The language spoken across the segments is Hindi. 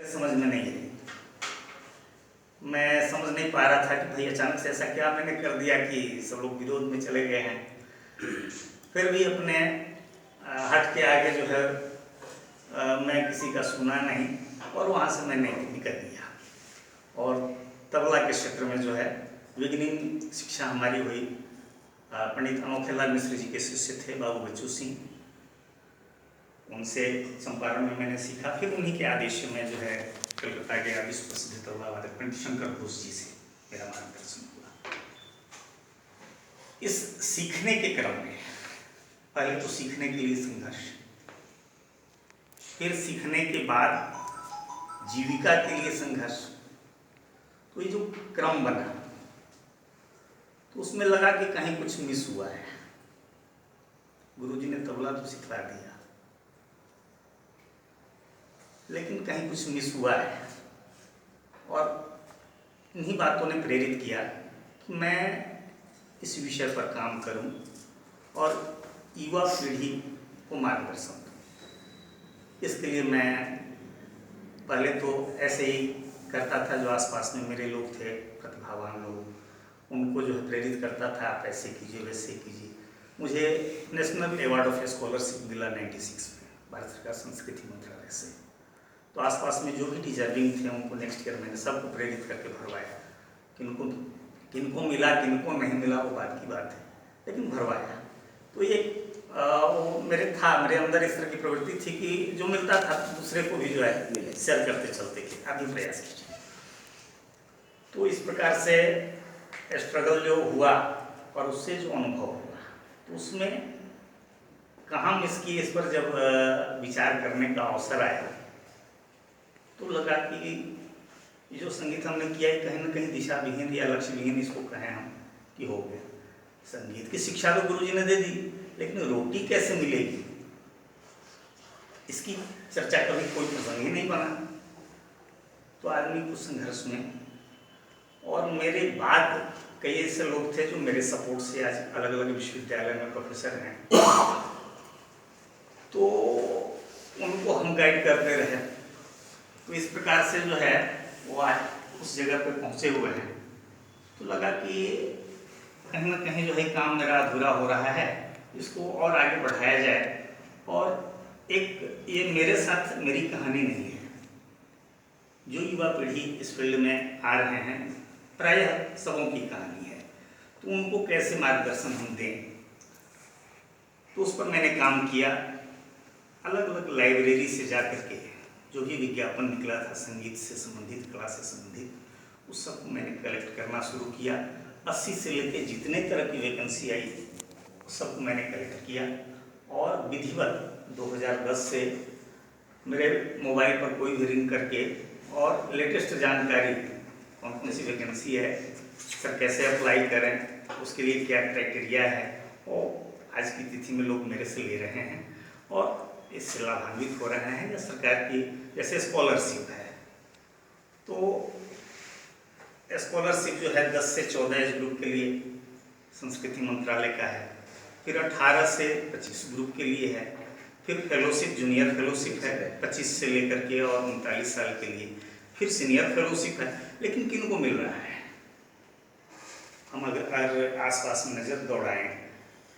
समझ में नहीं आई। मैं समझ नहीं पा रहा था कि भाई अचानक से ऐसा क्या मैंने कर दिया कि सब लोग विरोध में चले गए हैं। फिर भी अपने हट के आगे जो है मैं किसी का सुना नहीं और वहाँ से मैंने निकल लिया। और तबला के क्षेत्र में जो है बिगिनिंग शिक्षा हमारी हुई पंडित अनोखेलाल मिश्र जी के शिष्य थे बाबू बच्चू सिंह, उनसे चंपारण में मैंने सीखा। फिर उन्हीं के आदेश में जो है कलकत्ता गया, विश्व प्रसिद्ध तबला वादक पंडित शंकर घोष जी से मेरा मार्गदर्शन हुआ। इस सीखने के क्रम में पहले तो सीखने के लिए संघर्ष, फिर सीखने के बाद जीविका के लिए संघर्ष। तो ये जो क्रम बना तो उसमें लगा कि कहीं कुछ मिस हुआ है। गुरुजी ने तबला तो सिखा दिया लेकिन कहीं कुछ मिस हुआ है। और इन्हीं बातों ने प्रेरित किया कि मैं इस विषय पर काम करूं और युवा पीढ़ी को मार्गदर्शन दूं। इसके लिए मैं पहले तो ऐसे ही करता था, जो आसपास में मेरे लोग थे प्रतिभावान लोग, उनको जो है प्रेरित करता था, आप ऐसे कीजिए वैसे कीजिए। मुझे नेशनल अवार्ड ऑफ स्कॉलरशिप मिला 96 में भारत सरकार संस्कृति मंत्रालय से। तो आसपास में जो भी डिजर्विंग थे उनको नेक्स्ट ईयर मैंने सबको प्रेरित करके भरवाया। किनको मिला किनको नहीं मिला वो बात की बात है, लेकिन भरवाया। तो ये मेरे अंदर इस तरह की प्रवृत्ति थी कि जो मिलता था दूसरे को भी जो है शेयर करते चलते कि आप भी प्रयास कीजिए। तो इस प्रकार से स्ट्रगल जो हुआ और उससे जो अनुभव हुआ तो उसमें कहाँ मिस की, इस पर जब विचार करने का अवसर आया तो लगा कि ये जो संगीत हमने किया है कहीं ना कहीं दिशा विहीन या लक्ष्य विहीन इसको कहें हम कि हो गया। संगीत की शिक्षा तो गुरुजी ने दे दी, लेकिन रोटी कैसे मिलेगी इसकी चर्चा कभी कोई प्रसंग ही नहीं बना। तो आदमी कुछ संघर्ष में, और मेरे बाद कई ऐसे लोग थे जो मेरे सपोर्ट से आज अलग अलग विश्वविद्यालय में प्रोफेसर हैं, तो उनको हम गाइड करते रहे। तो इस प्रकार से जो है वो आज उस जगह पे पहुंचे हुए हैं। तो लगा कि कहीं ना कहीं जो है काम मेरा अधूरा हो रहा है, इसको और आगे बढ़ाया जाए। और एक ये मेरे साथ मेरी कहानी नहीं है, जो युवा पीढ़ी इस फील्ड में आ रहे हैं प्रायः सबों की कहानी है। तो उनको कैसे मार्गदर्शन हम दें, तो उस पर मैंने काम किया। अलग अलग लाइब्रेरी से जा करके जो भी विज्ञापन निकला था संगीत से संबंधित, कला से संबंधित, उस सब मैंने कलेक्ट करना शुरू किया। 80 से लेकर जितने तरह की वैकेंसी आई सब मैंने कलेक्ट किया। और विधिवत 2010 से मेरे मोबाइल पर कोई भी रिंग करके और लेटेस्ट जानकारी, कौन कौन सी वैकेंसी है, सर कैसे अप्लाई करें, उसके लिए क्या क्राइटेरिया है, और आज की तिथि में लोग मेरे से ले रहे हैं और इससे लाभान्वित हो रहे हैं। या सरकार की जैसे स्कॉलरशिप है, तो स्कॉलरशिप जो है 10 से 14 एज ग्रुप के लिए संस्कृति मंत्रालय का है, फिर 18 से 25 ग्रुप के लिए है, फिर फेलोशिप जूनियर फेलोशिप है 25 से लेकर के और 39 साल के लिए, फिर सीनियर फेलोशिप है। लेकिन किन को मिल रहा है, हम अगर आसपास में नज़र दौड़ाएं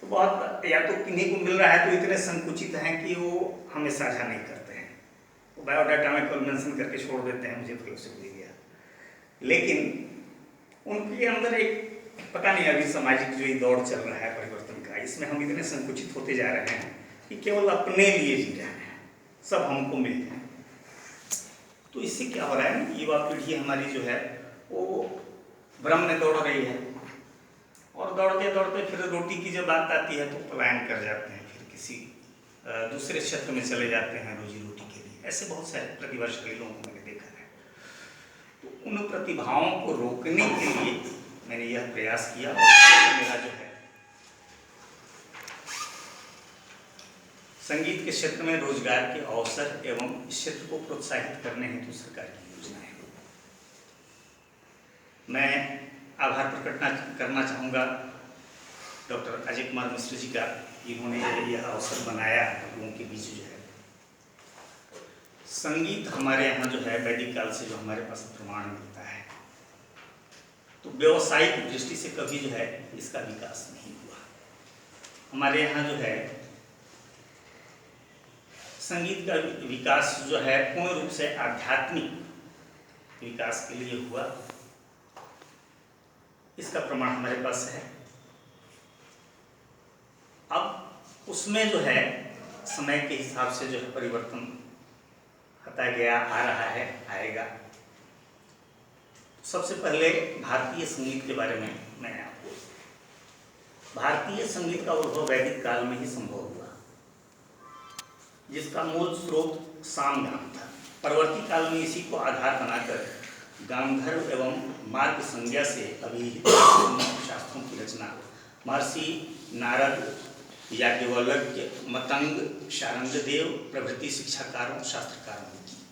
तो बहुत, या तो किन्हीं को मिल रहा है तो इतने संकुचित हैं कि वो हमें साझा नहीं करते हैं, वो बायोडाटा में कल मेंशन करके छोड़ देते हैं मुझे फेलोशिप दे दिया। लेकिन उनके अंदर एक पता नहीं अभी सामाजिक जो ये दौड़ चल रहा है परिवर्तन का, इसमें हम इतने संकुचित होते जा रहे हैं कि केवल अपने लिए जी रहे हैं, सब हमको मिल जाए। तो इससे क्या हो रहा है ना, युवा पीढ़ी हमारी जो है वो भ्रम में दौड़ रही है, और दौड़ते दौड़ते फिर रोटी की जब बात आती है तो पलायन कर जाते हैं, फिर किसी दूसरे क्षेत्र में चले जाते हैं रोजी रोटी के लिए। ऐसे बहुत सारे प्रतिभाशाली लोगों को मैंने देखा है। तो उन प्रतिभाओं को रोकने के लिए मैंने यह प्रयास किया। और मेरा जो है संगीत के क्षेत्र में रोजगार के अवसर एवं इस क्षेत्र को प्रोत्साहित करने हेतु सरकार की योजना है। मैं आभार प्रकट करना चाहूँगा डॉक्टर अजय कुमार मिश्र जी का, इन्होंने यह अवसर बनाया लोगों के बीच जो है संगीत हमारे यहाँ जो है वैदिक काल से जो हमारे पास प्रमाण मिलता है, तो व्यावसायिक दृष्टि से कभी जो है इसका विकास नहीं हुआ। हमारे यहाँ जो है संगीत का विकास जो है पूर्ण रूप से आध्यात्मिक विकास के लिए हुआ, इसका प्रमाण हमारे पास है। अब उसमें जो है समय के हिसाब से जो है परिवर्तन आता गया, आ रहा है, आएगा। सबसे पहले भारतीय संगीत के बारे में मैं आपको, भारतीय संगीत का उद्भव वैदिक काल में ही संभव हुआ, जिसका मूल स्रोत सामगान था। परवर्ती काल में इसी को आधार बनाकर गांधर्व एवं मार्ग संज्ञा से अभिहित शास्त्रों की रचना महर्षि नारद, याज्ञवल्क्य, मतंग, शारंगदेव प्रभृति शिक्षाकारों, शास्त्रकारों ने की।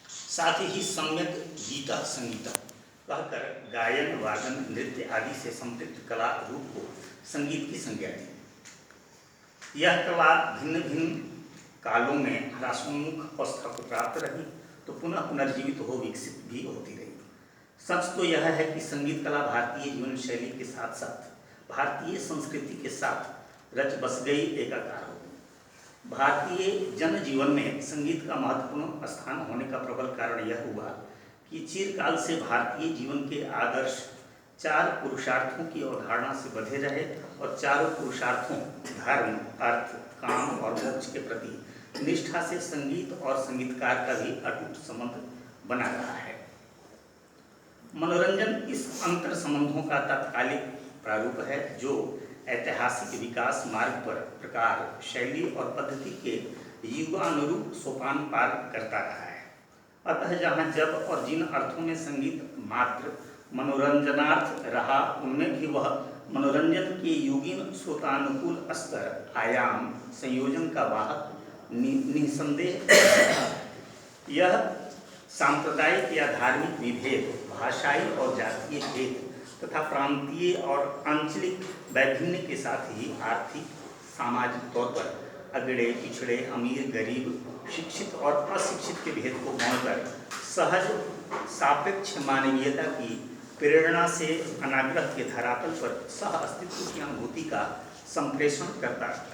साथ ही सम्यक गीता संगीता कहकर गायन, वादन, नृत्य आदि से संपृक्त कला रूप को संगीत की संज्ञा दी। यह कला भिन्न भिन्न कालों में ह्रासोन्मुख अवस्था को प्राप्त रही तो पुनः पुनर्जीवित हो विकसित भी होती रही। सच तो यह है कि संगीत कला भारतीय जीवन शैली के साथ साथ भारतीय संस्कृति के साथ रच बस गई, एकाकार हो गई। भारतीय जनजीवन में संगीत का महत्वपूर्ण स्थान होने का प्रबल कारण यह हुआ कि चिरकाल से भारतीय जीवन के आदर्श चार पुरुषार्थों की अवधारणा से बंधे रहे और चारों पुरुषार्थों धर्म, अर्थ, काम और मोक्ष के प्रति निष्ठा से संगीत और संगीतकार का भी अटूट संबंध बना रहा है। मनोरंजन इस अंतर संबंधों का तात्कालिक प्रारूप है जो ऐतिहासिक विकास मार्ग पर प्रकार, शैली और पद्धति के युगानुरूप सोपान पार करता रहा है। अतः जहाँ जब और जिन अर्थों में संगीत मात्र मनोरंजनार्थ रहा, उनमें भी वह मनोरंजन के युगीन श्रोतानुकूल स्तर, आयाम, संयोजन का वाहक निसंदेह। यह सांप्रदायिक या धार्मिक विभेद, भाषाई और जातीय भेद तथा प्रांतीय और आंचलिक वैभिन्न के साथ ही आर्थिक, सामाजिक तौर पर अगड़े, पिछड़े, अमीर, गरीब, शिक्षित और अशिक्षित के भेद को मोड़कर सहज सापेक्ष मानवीयता की प्रेरणा से अनाग्रह के धरातल पर सह अस्तित्व की अनुभूति का संप्रेषण करता